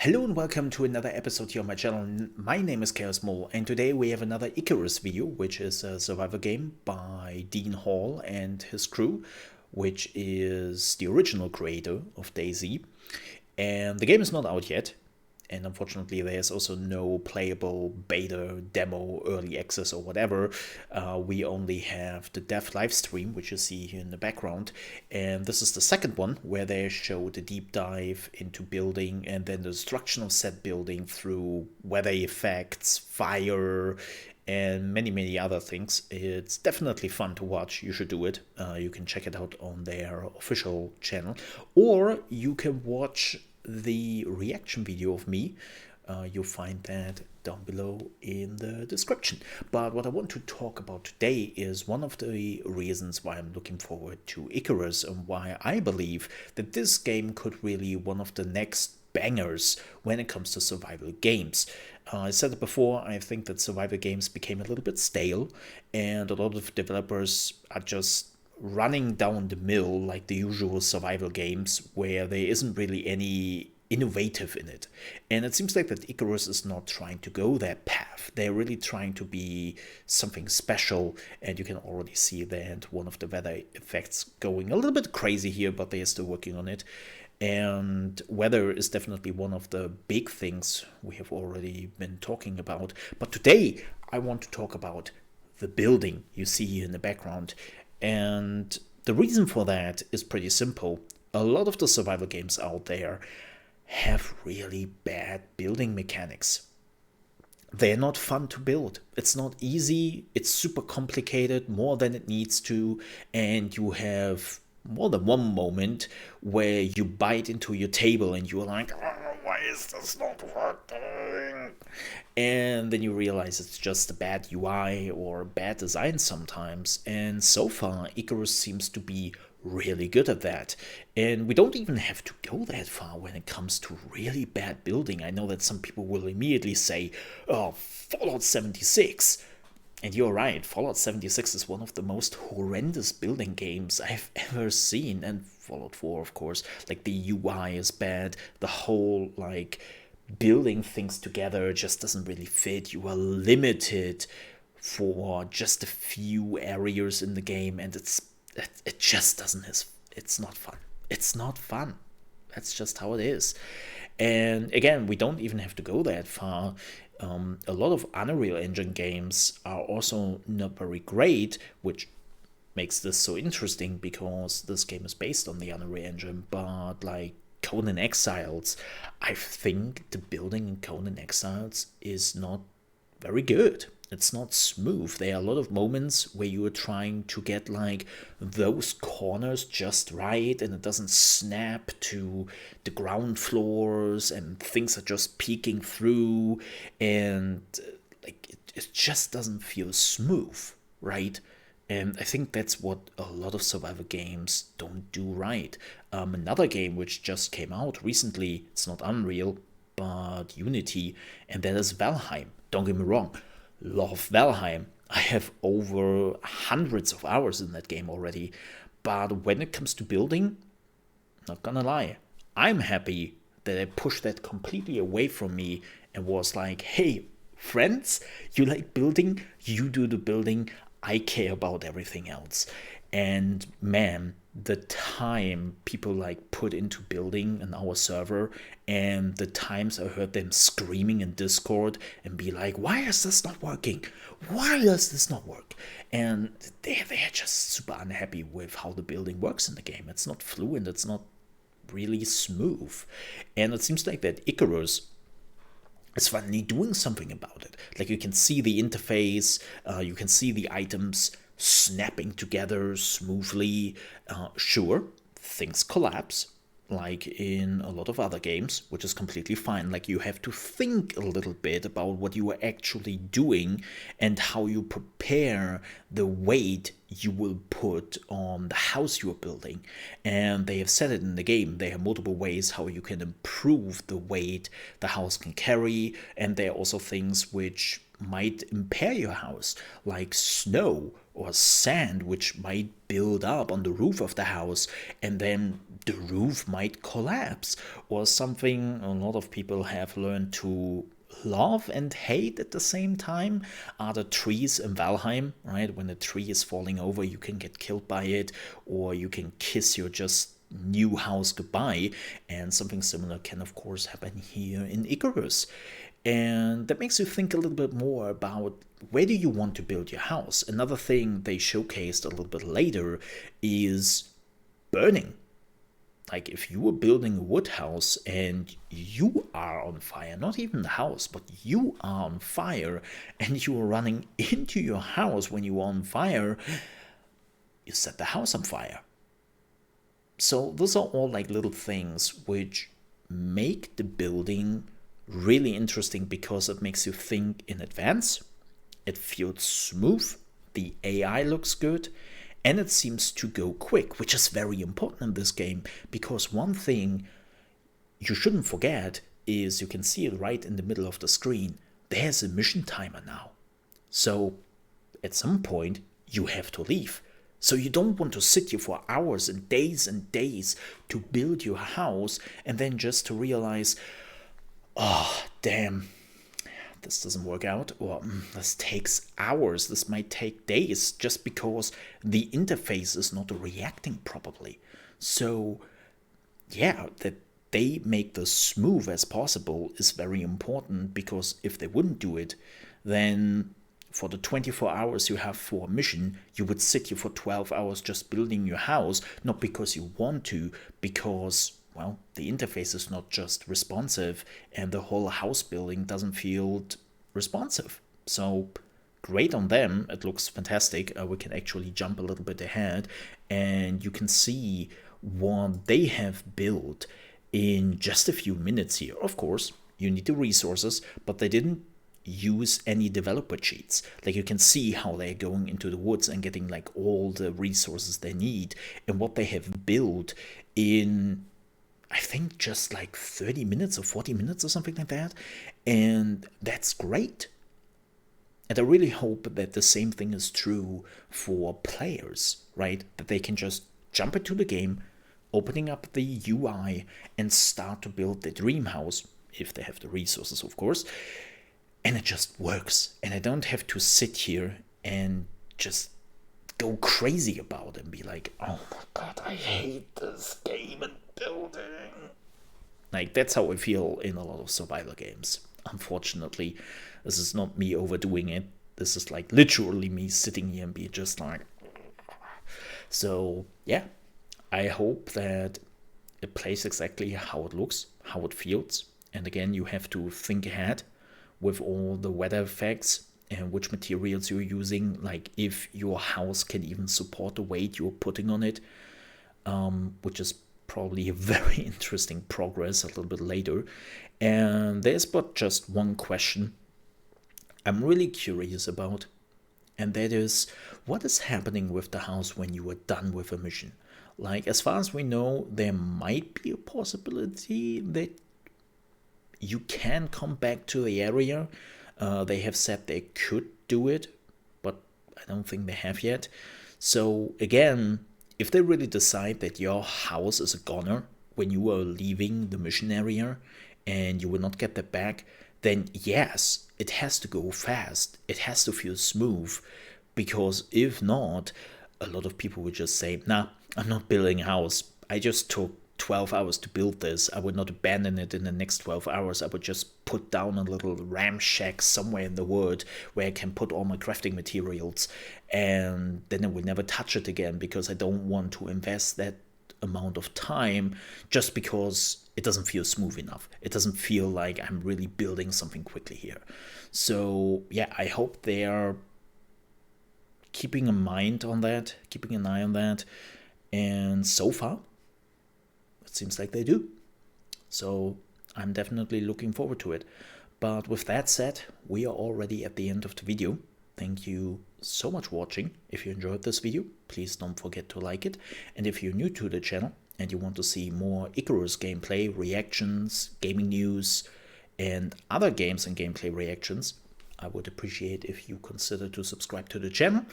Hello and welcome to another episode here on my channel. My name is ChaosMole and today we have another Icarus video, which is a survival game by Dean Hall and his crew, which is the original creator of DayZ. And the game is not out yet, and unfortunately there's also no playable beta, demo, early access or whatever. We only have the dev live stream, which you see here in the background, and this is the second one where they show the deep dive into building and then the destruction of said building through weather effects, fire, and many other things. It's definitely fun to watch. You should do it. You can check it out on their official channel, or you can watch the reaction video of me. You'll find that down below in the description. But what I want to talk about today is one of the reasons why I'm looking forward to Icarus and why I believe that this game could really one of the next bangers when it comes to survival games. I said it before, I think that survival games became a little bit stale and a lot of developers are just running down the mill like the usual survival games where there isn't really any innovative in it. And it seems like that Icarus is not trying to go that path. They're really trying to be something special, and you can already see that one of the weather effects going a little bit crazy here, but they're still working on it. And weather is definitely one of the big things we have already been talking about. But today I want to talk about the building you see here in the background. And the reason for that is pretty simple. A lot of the survival games out there have really bad building mechanics. They're not fun to build. It's not easy. It's super complicated, more than it needs to. And you have more than one moment where you bite into your table and you're like, oh, why is this not working? And then you realize it's just a bad UI or bad design sometimes. And so far, Icarus seems to be really good at that. And we don't even have to go that far when it comes to really bad building. I know that some people will immediately say, oh, Fallout 76. And you're right, Fallout 76 is one of the most horrendous building games I've ever seen. And Fallout 4, of course, like the UI is bad. The whole, like, building things together just doesn't really fit. You are limited for just a few areas in the game, and it just doesn't, it's not fun. It's not fun. That's just how it is. And again, we don't even have to go that far. A lot of Unreal Engine games are also not very great, which makes this so interesting because this game is based on the Unreal Engine. But like Conan Exiles, I think the building in Conan Exiles is not very good. It's not smooth. There are a lot of moments where you are trying to get like those corners just right and it doesn't snap to the ground floors and things are just peeking through and like it just doesn't feel smooth, right? And I think that's what a lot of survival games don't do right. Another game which just came out recently, it's not Unreal, but Unity, and that is Valheim. Don't get me wrong. Love Valheim. I have over hundreds of hours in that game already. But when it comes to building, not gonna lie, I'm happy that I pushed that completely away from me and was like, hey, friends, you like building, you do the building, I care about everything else. And man, the time people like put into building an our server and the times I heard them screaming in Discord and be like, why is this not working? Why does this not work? And they're just super unhappy with how the building works in the game. It's not fluent, it's not really smooth. And it seems like that Icarus is finally doing something about it. Like you can see the interface, you can see the items snapping together smoothly. Sure, things collapse, like in a lot of other games, which is completely fine. Like you have to think a little bit about what you are actually doing and how you prepare the weight you will put on the house you're building. And they have said it in the game. There are multiple ways how you can improve the weight the house can carry, and there are also things which might impair your house, like snow or sand, which might build up on the roof of the house, and then the roof might collapse, or something a lot of people have learned to love and hate at the same time are the trees in Valheim, right? When a tree is falling over, you can get killed by it, or you can kiss your just new house goodbye, and something similar can of course happen here in Icarus. And that makes you think a little bit more about where do you want to build your house. Another thing they showcased a little bit later is burning. Like if you were building a wood house and you are on fire, not even the house, but you are on fire, and you are running into your house when you are on fire, you set the house on fire. So those are all like little things which make the building really interesting, because it makes you think in advance. It feels smooth, the AI looks good, and it seems to go quick, which is very important in this game, because one thing you shouldn't forget is, you can see it right in the middle of the screen, there's a mission timer now. So at some point you have to leave. So you don't want to sit here for hours and days to build your house, and then just to realize, oh, damn, this doesn't work out, or this takes hours, this might take days, just because the interface is not reacting properly. So yeah, that they make this smooth as possible is very important, because if they wouldn't do it, then for the 24 hours you have for a mission, you would sit here for 12 hours just building your house, not because you want to, because, well, the interface is not just responsive, and the whole house building doesn't feel responsive. So great on them, it looks fantastic. We can actually jump a little bit ahead, and you can see what they have built in just a few minutes here. Of course, you need the resources, but they didn't use any developer cheats. Like, you can see how they're going into the woods and getting like all the resources they need, and what they have built in, I think, just like 30 minutes or 40 minutes or something like that. And that's great. And I really hope that the same thing is true for players, right? That they can just jump into the game, opening up the UI, and start to build their dream house, if they have the resources, of course. And it just works. And I don't have to sit here and just go crazy about it and be like, oh my god, I hate this game and building. Like, that's how I feel in a lot of survival games. Unfortunately, this is not me overdoing it. This is like literally me sitting here and be just like. So yeah, I hope that it plays exactly how it looks, how it feels. And again, you have to think ahead with all the weather effects and which materials you're using, like if your house can even support the weight you're putting on it, which is probably a very interesting progress a little bit later. And there's but just one question I'm really curious about, and that is, what is happening with the house when you are done with a mission? Like, as far as we know, there might be a possibility that you can come back to the area. They have said they could do it, but I don't think they have yet. So again, if they really decide that your house is a goner when you are leaving the mission area and you will not get that back, then yes, it has to go fast. It has to feel smooth, because if not, a lot of people would just say, nah, I'm not building a house. I just took 12 hours to build this. I would not abandon it in the next 12 hours. I would just put down a little ram shack somewhere in the wood where I can put all my crafting materials, and then I will never touch it again, because I don't want to invest that amount of time just because it doesn't feel smooth enough. It doesn't feel like I'm really building something quickly here. So yeah, I hope they are keeping a mind on that, keeping an eye on that, and so far it seems like they do. So I'm definitely looking forward to it. But with that said, we are already at the end of the video. thank you so much for watching. If you enjoyed this video, please don't forget to like it. And if you're new to the channel and you want to see more Icarus gameplay, reactions, gaming news, and other games and gameplay reactions, I would appreciate if you consider to subscribe to the channel.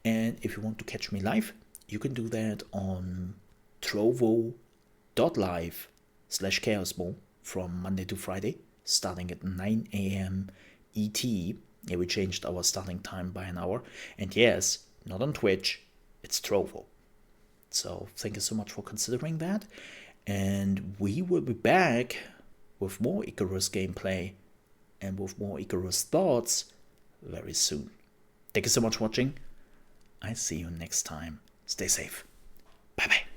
And if you want to catch me live, you can do that on trovo.live/ChaosMole from Monday to Friday, starting at 9 AM ET. Yeah, we changed our starting time by an hour. And yes, not on Twitch, it's Trovo. So thank you so much for considering that. And we will be back with more Icarus gameplay and with more Icarus thoughts very soon. Thank you so much for watching. I see you next time. Stay safe. Bye bye.